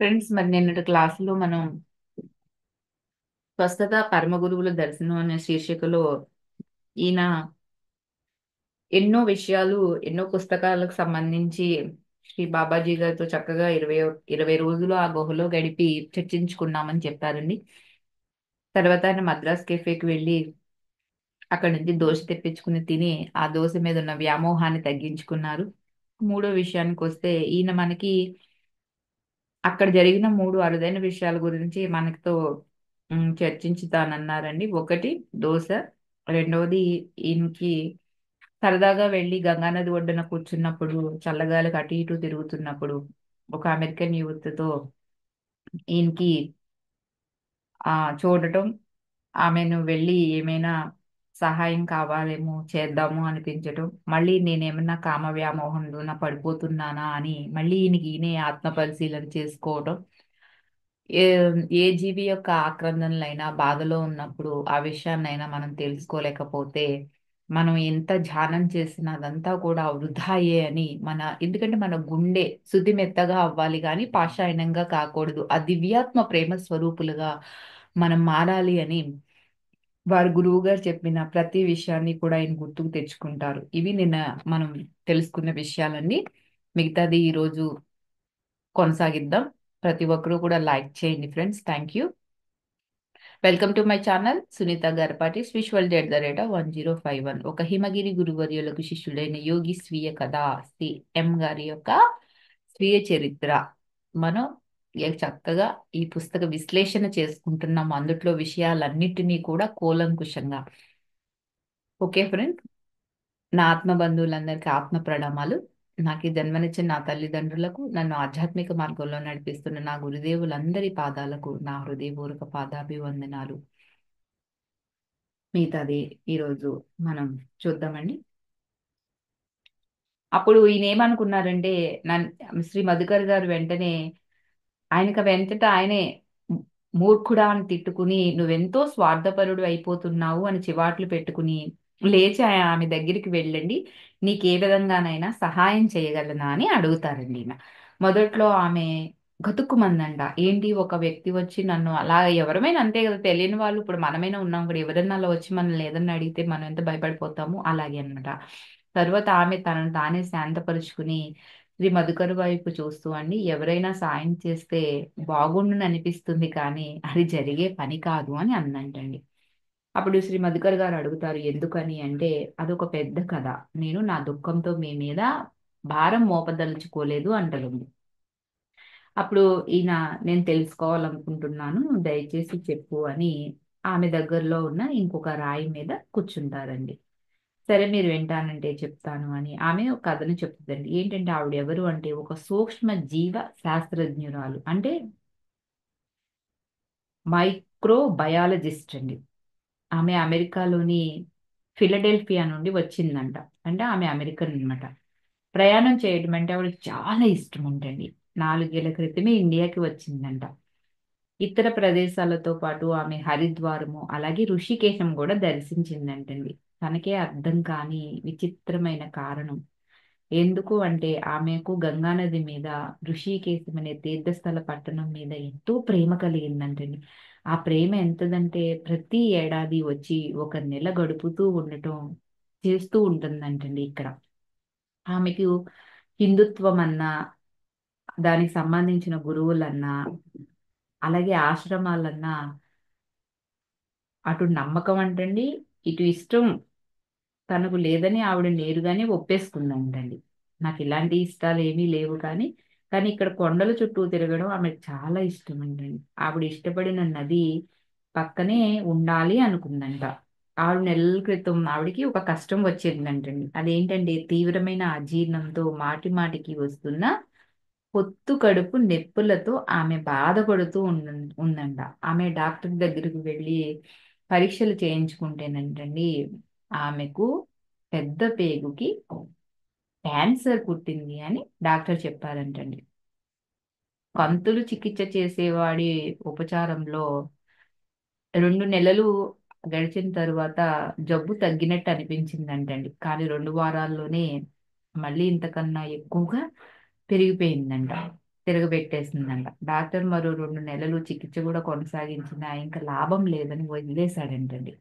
Friends, మరి నిన్నటి క్లాసులో మనం స్వస్థత పరమ గురువుల దర్శనం అనే శీర్షికలో ఈయన ఎన్నో విషయాలు, ఎన్నో పుస్తకాలకు సంబంధించి శ్రీ బాబాజీ గారితో చక్కగా ఇరవై రోజులు ఆ గుహలో గడిపి చర్చించుకున్నామని చెప్పారండి. తర్వాత ఆయన మద్రాస్ కెఫేకి వెళ్ళి అక్కడి నుంచి దోశ తెప్పించుకుని తిని ఆ దోశ మీద ఉన్న వ్యామోహాన్ని తగ్గించుకున్నారు. మూడో విషయానికి వస్తే ఈయన మనకి అక్కడ జరిగిన మూడు అరుదైన విషయాల గురించి మనతో చర్చించుతానన్నారండి. ఒకటి దోశ, రెండవది ఈయనకి సరదాగా వెళ్ళి గంగానది ఒడ్డున కూర్చున్నప్పుడు చల్లగాలికి అటు ఇటు తిరుగుతున్నప్పుడు ఒక అమెరికన్ యువతితో ఈయనకి ఆ చూడటం, ఆమెను వెళ్ళి ఏమైనా సహాయం కావాలేమో చేద్దాము అనిపించటం, మళ్ళీ నేనేమన్నా కామ వ్యామోహంలోన పడిపోతున్నానా అని మళ్ళీ ఈయనే ఆత్మ పరిశీలన చేసుకోవటం. ఏ ఏ జీవి యొక్క ఆక్రందనలైనా బాధలో ఉన్నప్పుడు ఆ విషయాన్నైనా మనం తెలుసుకోలేకపోతే మనం ఎంత ధ్యానం చేసినా అదంతా కూడా వృధాయే అని ఎందుకంటే మన గుండె శుద్ధి మెత్తగా అవ్వాలి కానీ పాషాణంగా కాకూడదు. ఆ దివ్యాత్మ ప్రేమ స్వరూపులుగా మనం మారాలి అని వారి గురువు గారు చెప్పిన ప్రతి విషయాన్ని కూడా ఆయన గుర్తుకు తెచ్చుకుంటారు. ఇవి నిన్న మనం తెలుసుకున్న విషయాలన్నీ. మిగతాది ఈరోజు కొనసాగిద్దాం. ప్రతి ఒక్కరూ కూడా లైక్ చేయండి friends. Thank you. Welcome to my channel Sunitha Garapati spiritual @1051. ఒక హిమగిరి గురువర్యులకు శిష్యుడైన యోగి స్వీయ కథ, శ్రీ ఎం గారి యొక్క స్వీయ చరిత్ర. మనం చక్కగా ఈ పుస్తక విశ్లేషణ చేసుకుంటున్నాం, అందుట్లో విషయాలన్నిటినీ కూడా కూలంకుషంగా. ఓకే ఫ్రెండ్, నా ఆత్మ బంధువులందరికీ ఆత్మ ప్రణామాలు. నాకు ఈ జన్మనిచ్చిన నా తల్లిదండ్రులకు, నన్ను ఆధ్యాత్మిక మార్గంలో నడిపిస్తున్న నా గురుదేవులందరి పాదాలకు నా హృదయపూర్వక పాదాభివందనాలు. మిగతాది ఈరోజు మనం చూద్దామండి. అప్పుడు ఈయన ఏమనుకున్నారంటే, శ్రీ మధుకర్ గారు వెంటనే ఆయనకు వెంటట ఆయనే మూర్ఖుడా అని తిట్టుకుని నువ్వెంతో స్వార్థపరుడు అయిపోతున్నావు అని చివాట్లు పెట్టుకుని లేచి ఆమె దగ్గరికి వెళ్ళండి, నీకే విధంగానైనా సహాయం చేయగలనా అని అడుగుతారండి ఈయన. మొదట్లో ఆమె గతుక్కుమందంట. ఏంటి, ఒక వ్యక్తి వచ్చి నన్ను అలా, ఎవరమైనా అంతే కదా, తెలియని వాళ్ళు, ఇప్పుడు మనమైనా ఉన్నాం కూడా, ఎవరన్నా అలా వచ్చి మనల్ని ఏదన్నా అడిగితే మనం ఎంత భయపడిపోతాము, అలాగే అన్నమాట. తర్వాత ఆమె తనను తానే శాంతపరుచుకుని శ్రీ మధుకర్ వైపు చూస్తూ, అండి ఎవరైనా సాయం చేస్తే బాగుండును అనిపిస్తుంది కానీ అది జరిగే పని కాదు అని అందంటండి. అప్పుడు శ్రీ మధుకర్ గారు అడుగుతారు, ఎందుకని అంటే, అదొక పెద్ద కథ, నేను నా దుఃఖంతో మీ మీద భారం మోపదలుచుకోలేదు అంటారు. అప్పుడు ఈయన, నేను తెలుసుకోవాలనుకుంటున్నాను, దయచేసి చెప్పు అని ఆమె దగ్గరలో ఉన్న ఇంకొక రాయి మీద కూర్చుంటారండి. సరే మీరు వింటానంటే చెప్తాను అని ఆమె ఒక కథను చెప్తుందండి. ఏంటంటే ఆవిడ ఎవరు అంటే, ఒక సూక్ష్మ జీవ శాస్త్రజ్ఞురాలు, అంటే మైక్రో బయాలజిస్ట్ అండి. ఆమె అమెరికాలోని ఫిలడెల్ఫియా నుండి వచ్చిందంట. అంటే ఆమె అమెరికన్ అన్నమాట. ప్రయాణం చేయడం అంటే ఆవిడకి చాలా ఇష్టం ఉంటండి. 4 ఏళ్ల క్రితమే ఇండియాకి వచ్చిందంట. ఇతర ప్రదేశాలతో పాటు ఆమె హరిద్వారము అలాగే ఋషికేశం కూడా దర్శించిందంటండి. తనకే అర్థం కాని విచిత్రమైన కారణం. ఎందుకు అంటే ఆమెకు గంగానది మీద, ఋషికేశం అనే తీర్థస్థల పట్టణం మీద ఎంతో ప్రేమ కలిగిందంటండి. ఆ ప్రేమ ఎంతదంటే ప్రతి ఏడాది వచ్చి ఒక నెల గడుపుతూ ఉండటం చేస్తూ ఉంటుందంటండి ఇక్కడ. ఆమెకు హిందుత్వం అన్నా, దానికి సంబంధించిన గురువులన్నా, అలాగే ఆశ్రమాలన్నా, అటు నమ్మకం అంటండి, ఇటు ఇష్టం తనకు లేదని ఆవిడ నేరుగానే ఒప్పేసుకుందంటండి. నాకు ఇలాంటి ఇష్టాలు ఏమీ లేవు కానీ, ఇక్కడ కొండల చుట్టూ తిరగడం ఆమెకు చాలా ఇష్టం అంటండి. ఆవిడ ఇష్టపడిన నది పక్కనే ఉండాలి అనుకుందంట. 6 నెలల క్రితం ఆవిడకి ఒక కష్టం వచ్చిందంటండి. అదేంటంటే తీవ్రమైన అజీర్ణంతో మాటి మాటికి వస్తున్న పొత్తు కడుపు నొప్పులతో ఆమె బాధపడుతూ ఉందంట. ఆమె డాక్టర్ దగ్గరికి వెళ్ళి పరీక్షలు చేయించుకుంటేనంటండి, ఆమెకు పెద్ద పేగుకి క్యాన్సర్ పుట్టింది అని డాక్టర్ చెప్పారంటండి. పంతులు చికిత్స చేసేవాడి ఉపచారంలో 2 నెలలు గడిచిన తరువాత జబ్బు తగ్గినట్టు అనిపించిందంటండి. కానీ 2 వారాల్లోనే మళ్ళీ ఇంతకన్నా ఎక్కువగా పెరిగిపోయిందంట. తిరగబెట్టేసిందంట. డాక్టర్ మరో 2 నెలలు చికిత్స కూడా కొనసాగించినా ఇంకా లాభం లేదని వదిలేశాడంటండి.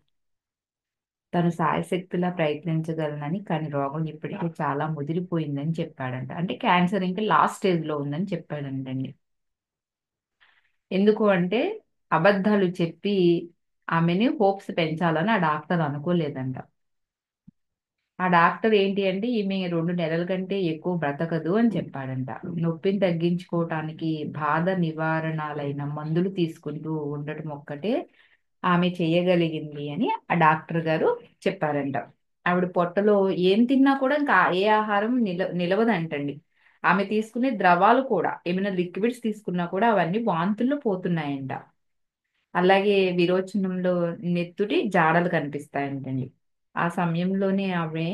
తను శాయశక్తులా ప్రయత్నించగలనని, కానీ రోగం ఇప్పటికే చాలా ముదిరిపోయిందని చెప్పాడంట. అంటే క్యాన్సర్ ఇంకా లాస్ట్ స్టేజ్‌లో ఉందని చెప్పాడంటండి. ఎందుకు అంటే అబద్ధాలు చెప్పి ఆమెని హోప్స్ పెంచాలని ఆ డాక్టర్ అనుకోలేదంట. ఆ డాక్టర్ ఏంటి అంటే ఈమె 2 నెలల కంటే ఎక్కువ బ్రతకదు అని చెప్పాడంట. నొప్పిని తగ్గించుకోవటానికి బాధ నివారణాలైన మందులు తీసుకుంటూ ఉండటం ఒక్కటే ఆమె చేయగలిగింది అని ఆ డాక్టర్ గారు చెప్పారంట. ఆవిడ పొట్టలో ఏం తిన్నా కూడా ఇంకా ఏ ఆహారం నిలవదంటండి. ఆమె తీసుకునే ద్రవాలు కూడా ఏమైనా లిక్విడ్స్ తీసుకున్నా కూడా అవన్నీ వాంతుల్లో పోతున్నాయంట. అలాగే విరోచనంలో నెత్తుటి జాడలు కనిపిస్తాయంటండి. ఆ సమయంలోనే ఆమె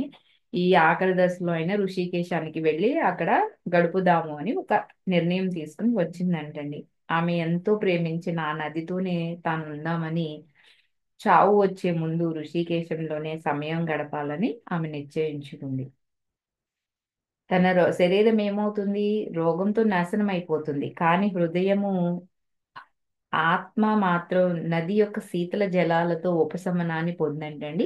ఈ ఆఖరి దశలో అయినా ఋషికేశానికి వెళ్ళి అక్కడ గడుపుదాము అని ఒక నిర్ణయం తీసుకుని వచ్చిందంటండి. ఆమె ఎంతో ప్రేమించిన ఆ నదితోనే తాను ఉందామని చావు వచ్చే ముందు ఋషికేశంలోనే సమయం గడపాలని ఆమె నిశ్చయించుకుంది. తన శరీరం ఏమవుతుంది? రోగంతో నాశనం అయిపోతుంది. కానీ హృదయము ఆత్మ మాత్రం నది యొక్క శీతల జలాలతో ఉపశమనాన్ని పొందంటండి.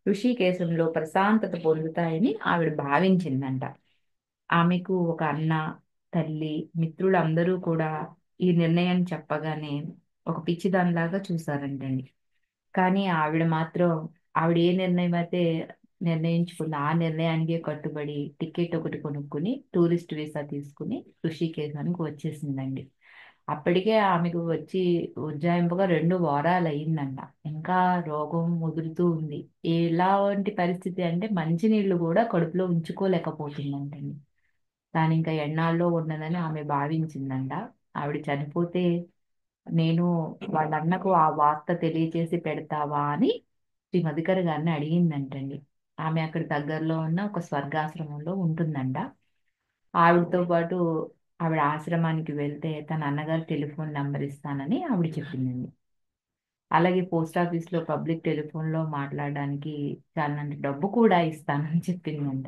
ఋషికేశంలో ప్రశాంతత పొందుతాయని ఆవిడ భావించిందంట. ఆమెకు ఒక అన్న, తల్లి, మిత్రులందరూ కూడా ఈ నిర్ణయం చెప్పగానే ఒక పిచ్చిదానిలాగా చూసారంటండి. కానీ ఆవిడ మాత్రం ఆవిడ ఏ నిర్ణయం అయితే నిర్ణయించుకుంది ఆ నిర్ణయానికే కట్టుబడి టికెట్ ఒకటి కొనుక్కుని టూరిస్ట్ వీసా తీసుకుని ఋషికేశానికి వచ్చేసిందండి. అప్పటికే ఆమెకు వచ్చి ఉజ్జాయింపుగా 2 వారాలు అయిందంట. ఇంకా రోగం ముదురుతూ ఉంది. ఎలాంటి పరిస్థితి అంటే మంచినీళ్ళు కూడా కడుపులో ఉంచుకోలేకపోతుందంటండి. తాను ఇంకా ఎన్నాళ్ళో ఉన్నదని ఆమె భావించిందంట. ఆవిడ చనిపోతే నేను వాళ్ళ అన్నకు ఆ వార్త తెలియచేసి పెడతావా అని శ్రీ మధుకర గారిని అడిగిందంటండి. ఆమె అక్కడ దగ్గరలో ఉన్న ఒక స్వర్గాశ్రమంలో ఉంటుందంట. ఆవిడతో పాటు ఆవిడ ఆశ్రమానికి వెళ్తే తన అన్నగారి టెలిఫోన్ నంబర్ ఇస్తానని ఆవిడ చెప్పిందండి. అలాగే పోస్ట్ ఆఫీస్లో పబ్లిక్ టెలిఫోన్లో మాట్లాడడానికి చాలినంత డబ్బు కూడా ఇస్తానని చెప్పిందంట.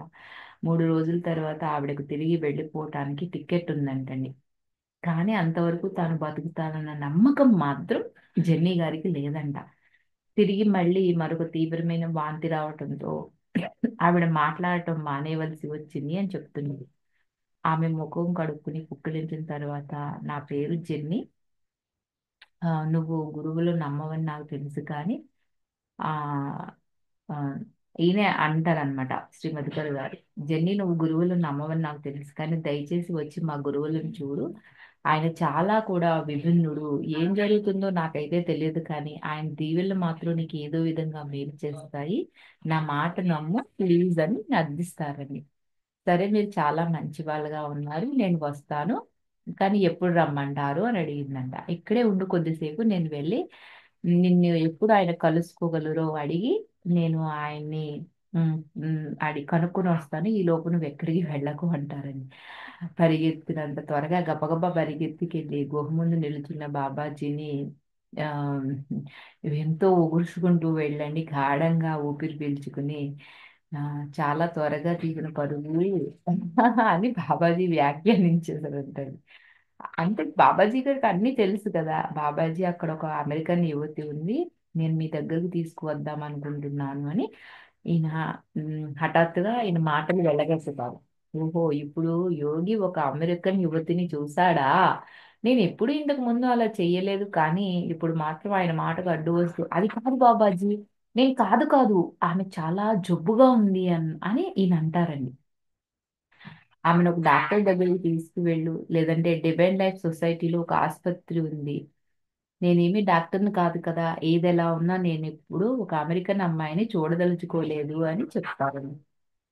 3 రోజుల తర్వాత ఆవిడకు తిరిగి వెళ్ళిపోవటానికి టికెట్ ఉందంటండి. కానీ అంతవరకు తాను బతుకుతానన్న నమ్మకం మాత్రం జెన్నీ గారికి లేదంట. తిరిగి మళ్ళీ మరొక తీవ్రమైన వాంతి రావటంతో ఆవిడ మాట్లాడటం మానేయవలసి వచ్చింది అని చెప్తుంది. ఆమె ముఖం కడుక్కుని పుక్కిలించిన తర్వాత నా పేరు జెన్నీ. నువ్వు గురువులు నమ్మవని నాకు తెలుసు కానీ ఆ ఆ, ఈయనే అంటారనమాట శ్రీమతికర్ గారు. జెన్నీ నువ్వు గురువులను నమ్మవని నాకు తెలుసు కానీ దయచేసి వచ్చి మా గురువులను చూడు. ఆయన చాలా కూడా విభిన్నుడు. ఏం జరుగుతుందో నాకైతే తెలియదు కానీ ఆయన దీవెనలు మాత్రం నీకు ఏదో విధంగా మేలు చేస్తాయి. నా మాట నమ్ము ప్లీజ్ అని అర్థిస్తారండి. సరే మీరు చాలా మంచి వాళ్ళగా ఉన్నారు నేను వస్తాను కానీ ఎప్పుడు రమ్మంటారు అని అడిగిందంట. ఇక్కడే ఉండు కొద్దిసేపు నేను వెళ్ళి నిన్ను ఎప్పుడు ఆయన కలుసుకోగలరో అడిగి నేను ఆయన్ని కనుక్కొని వస్తాను. ఈ లోపు నువ్వు ఎక్కడికి వెళ్ళకు అంటారని పరిగెత్తినంత త్వరగా గబగబా పరిగెత్తికెళ్ళి గుహ ముందు నిలుచున్న బాబాజీని ఆ ఎంతో ఊగుర్చుకుంటూ వెళ్ళండి గాఢంగా ఊపిరి పీల్చుకుని ఆ, చాలా త్వరగా తీసిన పరుగు అని బాబాజీ వ్యాఖ్యానించేసారంటారు. అంటే బాబాజీ గారికి అన్నీ తెలుసు కదా. బాబాజీ అక్కడ ఒక అమెరికన్ యువతి ఉంది, నేను మీ దగ్గరకు తీసుకువద్దాం అనుకుంటున్నాను అని ఈయన హఠాత్తుగా ఈయన మాటలు వెళ్ళగక్కుతారు. ఓహో ఇప్పుడు యోగి ఒక అమెరికన్ యువతిని చూశాడా? నేను ఎప్పుడు ఇంతకు ముందు అలా చెయ్యలేదు కానీ ఇప్పుడు మాత్రం ఆయన మాటకు అడ్డు వస్తూ అది కాదు బాబాజీ, నేను కాదు కాదు ఆమె చాలా జబ్బుగా ఉంది అని ఈయన అంటారండి. ఆమెను ఒక డాక్టర్ దగ్గరికి తీసుకువెళ్ళు, లేదంటే డివైన్ లైఫ్ సొసైటీలో ఒక ఆసుపత్రి ఉంది. నేనేమి డాక్టర్ని కాదు కదా, ఏది ఎలా ఉన్నా నేను ఇప్పుడు ఒక అమెరికన్ అమ్మాయిని చూడదలుచుకోలేదు అని చెప్తారు.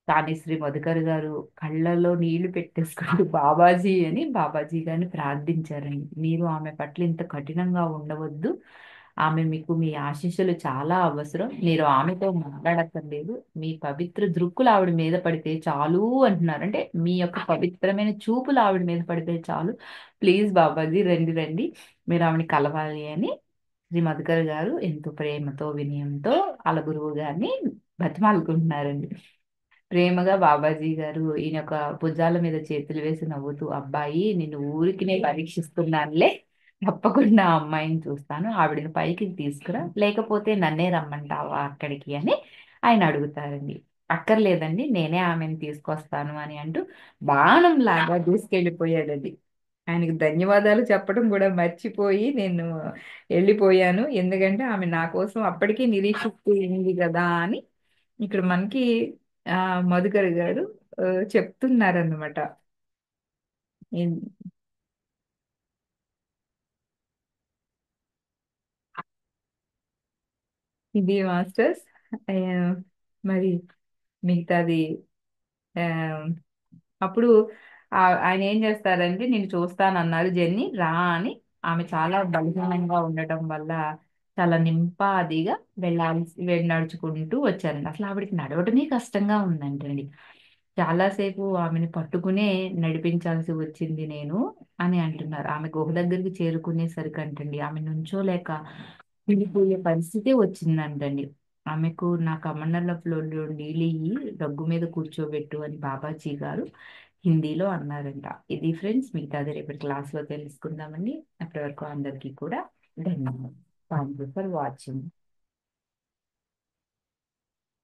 కానీ శ్రీ మధుకర్ గారు కళ్ళల్లో నీళ్లు పెట్టేసుకుంటూ బాబాజీ అని బాబాజీ గారిని ప్రార్థించారండి. మీరు ఆమె పట్ల ఇంత కఠినంగా ఉండవద్దు. ఆమె మీకు మీ ఆశీస్సులు చాలా అవసరం. మీరు ఆమెతో మాట్లాడక్కర్లేదు. మీ పవిత్ర దృక్కులు ఆవిడ మీద పడితే చాలు అంటున్నారు. అంటే మీ యొక్క పవిత్రమైన చూపులు ఆవిడ మీద పడితే చాలు. ప్లీజ్ బాబాజీ రండి రండి, మీరు ఆవిడని కలవాలి అని శ్రీ మధుకర్ గారు ఎంతో ప్రేమతో వినయంతో వాళ్ళ గురువు గారిని బతిమాలుకుంటున్నారండి. ప్రేమగా బాబాజీ గారు ఈయన యొక్క భుజాల మీద చేతులు వేసి నవ్వుతూ, అబ్బాయి నిన్ను ఊరికి నేను పరీక్షిస్తున్నానులే, తప్పకుండా ఆ అమ్మాయిని చూస్తాను, ఆవిడని పైకి తీసుకురా, లేకపోతే నన్నే రమ్మంటావా అక్కడికి అని ఆయన అడుగుతారండి. అక్కర్లేదండి, నేనే ఆమెను తీసుకొస్తాను అని అంటూ బాణం లాగా దూసుకెళ్ళిపోయాడండి. ఆయనకి ధన్యవాదాలు చెప్పడం కూడా మర్చిపోయి నేను వెళ్ళిపోయాను, ఎందుకంటే ఆమె నా కోసం అప్పటికే నిరీక్షిస్తూ ఉంది కదా అని ఇక్కడ మనకి ఆ మధుకర్ గారు ఆ, చెప్తున్నారన్నమాట. ఇన్- ఇది మాస్టర్స్. ఆ, మరి మిగతాది ఆ, అప్పుడు ఆయన ఏం చేస్తారంటే, నేను చూస్తానన్నారు జెన్నీ రా అని. ఆమె చాలా బలహీనంగా ఉండటం వల్ల చాలా నింపాదిగా నడుచుకుంటూ వచ్చారండి. అసలు ఆవిడకి నడవడమే కష్టంగా ఉందంటండి. చాలాసేపు ఆమెను పట్టుకునే నడిపించాల్సి వచ్చింది నేను అని అంటున్నారు. ఆమె గుహ దగ్గరికి చేరుకునేసరికి అంటండి, ఆమె నుంచోలేక విడిపోయే పరిస్థితి వచ్చిందంటండి. ఆమెకు నా కమండలంలో నీళ్ళు ఇయ్యి దగ్గు మీద కూర్చోబెట్టు అని బాబాజీ గారు హిందీలో అన్నారంట. ఇది ఫ్రెండ్స్, మిగతాది రేపటి క్లాస్లో తెలుసుకుందామండి. అప్పటి వరకు అందరికీ కూడా ధన్యవాదాలు. Thank you for watching.